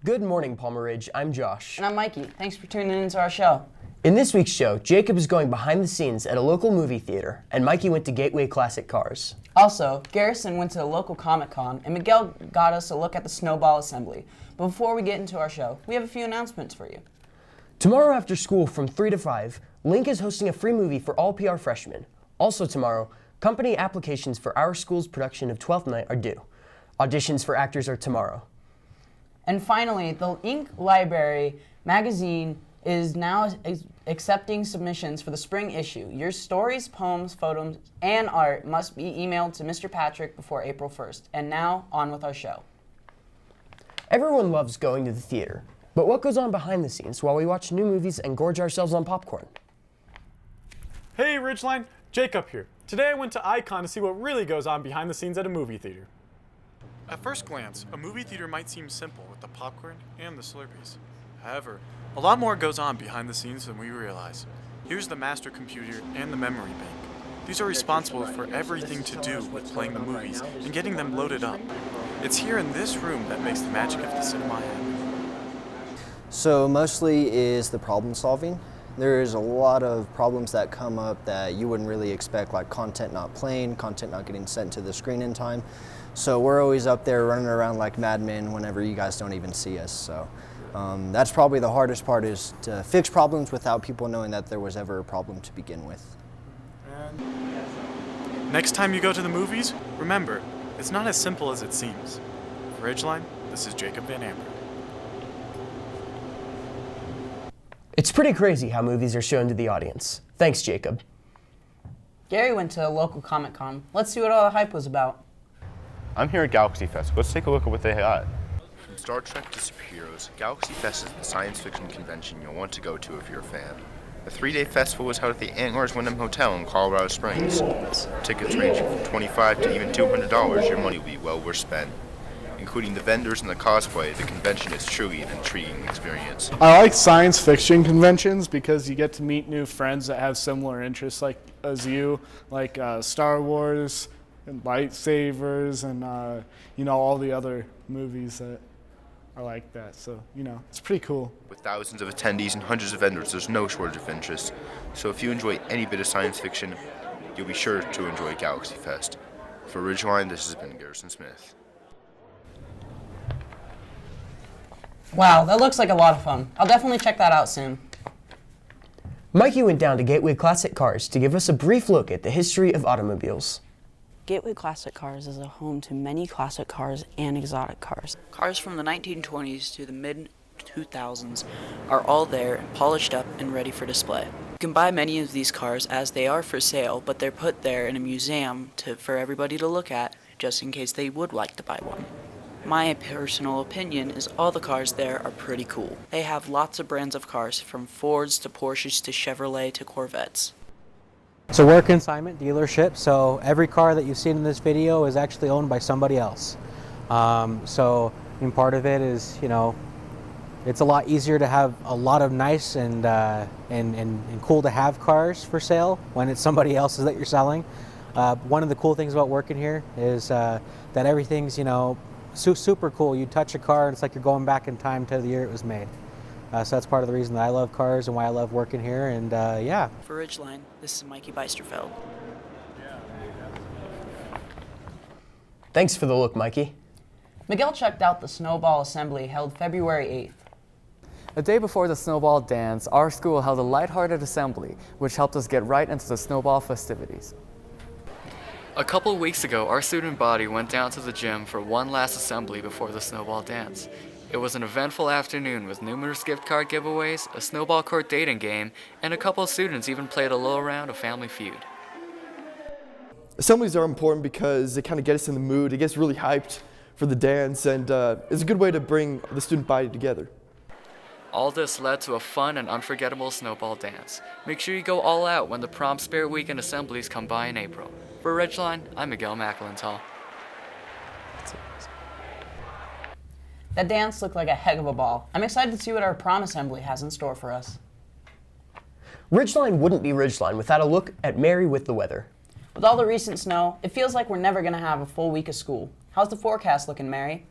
Good morning, Palmer Ridge. I'm Josh. And I'm Mikey. Thanks for tuning into our show. In this week's show, Jacob is going behind the scenes at a local movie theater, and Mikey went to Gateway Classic Cars. Also, Garrison went to a local Comic-Con, and Miguel got us a look at the Snowball Assembly. But before we get into our show, we have a few announcements for you. Tomorrow after school from 3 to 5, Link is hosting a free movie for all PR freshmen. Also tomorrow, company applications for our school's production of Twelfth Night are due. Auditions for actors are tomorrow. And finally, the Ink Library magazine is now accepting submissions for the spring issue. Your stories, poems, photos, and art must be emailed to Mr. Patrick before April 1st. And now, on with our show. Everyone loves going to the theater, but what goes on behind the scenes while we watch new movies and gorge ourselves on popcorn? Hey Ridgeline, Jacob here. Today I went to Icon to see what really goes on behind the scenes at a movie theater. At first glance, a movie theater might seem simple with the popcorn and the Slurpees. However, a lot more goes on behind the scenes than we realize. Here's the master computer and the memory bank. These are responsible for everything to do with playing the movies and getting them loaded up. It's here in this room that makes the magic of the cinema happen. So mostly is the problem solving. There's a lot of problems that come up that you wouldn't really expect, like content not playing, content not getting sent to the screen in time. So we're always up there running around like madmen whenever you guys don't even see us. So that's probably the hardest part, is to fix problems without people knowing that there was ever a problem to begin with. Next time you go to the movies, remember, it's not as simple as it seems. For Ridgeline, this is Jacob Van Amber. It's pretty crazy how movies are shown to the audience. Thanks, Jacob. Gary went to a local Comic-Con. Let's see what all the hype was about. I'm here at Galaxy Fest. Let's take a look at what they got. From Star Trek to superheroes, Galaxy Fest is the science fiction convention you'll want to go to if you're a fan. The 3-day festival was held at the Antlers Wyndham Hotel in Colorado Springs. Tickets ranging from $25 to even $200, your money will be well worth spent. Including the vendors and the cosplay, the convention is truly an intriguing experience. I like science fiction conventions because you get to meet new friends that have similar interests as you, like Star Wars and lightsabers and all the other movies that are like that. So, it's pretty cool. With thousands of attendees and hundreds of vendors, there's no shortage of interest. So if you enjoy any bit of science fiction, you'll be sure to enjoy Galaxy Fest. For Ridgeline, this has been Garrison Smith. Wow, that looks like a lot of fun. I'll definitely check that out soon. Mikey went down to Gateway Classic Cars to give us a brief look at the history of automobiles. Gateway Classic Cars is a home to many classic cars and exotic cars. Cars from the 1920s to the mid-2000s are all there, polished up and ready for display. You can buy many of these cars as they are for sale, but they're put there in a museum for everybody to look at, just in case they would like to buy one. My personal opinion is all the cars there are pretty cool. They have lots of brands of cars, from Fords to Porsches to Chevrolet to Corvettes. It's a work consignment dealership, so every car that you've seen in this video is actually owned by somebody else. So part of it is, it's a lot easier to have a lot of nice and cool to have cars for sale when it's somebody else's that you're selling. One of the cool things about working here is that everything's, super cool. You touch a car and it's like you're going back in time to the year it was made. So that's part of the reason that I love cars and why I love working here, and yeah. For Ridgeline, this is Mikey Beisterfeld. Thanks for the look, Mikey. Miguel checked out the Snowball Assembly held February 8th. The day before the Snowball Dance, our school held a lighthearted assembly, which helped us get right into the Snowball festivities. A couple weeks ago, our student body went down to the gym for one last assembly before the Snowball Dance. It was an eventful afternoon with numerous gift card giveaways, a snowball court dating game, and a couple of students even played a little round of Family Feud. Assemblies are important because they kind of get us in the mood, it gets really hyped for the dance, and it's a good way to bring the student body together. All this led to a fun and unforgettable snowball dance. Make sure you go all out when the Prom Spirit Weekend assemblies come by in April. For Ridgeline, I'm Miguel McElintall. That dance looked like a heck of a ball. I'm excited to see what our prom assembly has in store for us. Ridgeline wouldn't be Ridgeline without a look at Mary with the weather. With all the recent snow, it feels like we're never going to have a full week of school. How's the forecast looking, Mary?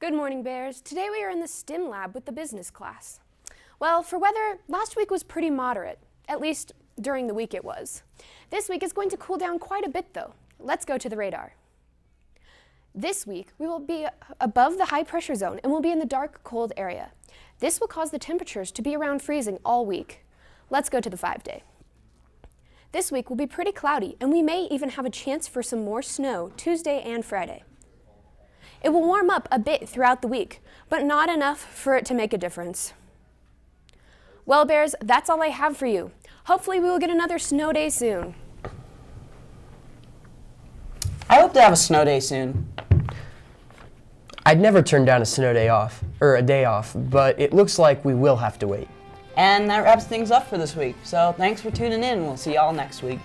Good morning, Bears. Today we are in the STEM lab with the business class. Well, for weather, last week was pretty moderate. At least during the week it was. This week is going to cool down quite a bit though. Let's go to the radar. This week we will be above the high pressure zone and will be in the dark, cold area. This will cause the temperatures to be around freezing all week. Let's go to the 5-day. This week will be pretty cloudy and we may even have a chance for some more snow Tuesday and Friday. It will warm up a bit throughout the week, but not enough for it to make a difference. Well, Bears, that's all I have for you. Hopefully we will get another snow day soon. I hope to have a snow day soon. I'd never turn down a snow day off, or a day off, but it looks like we will have to wait. And that wraps things up for this week. So thanks for tuning in. We'll see y'all next week.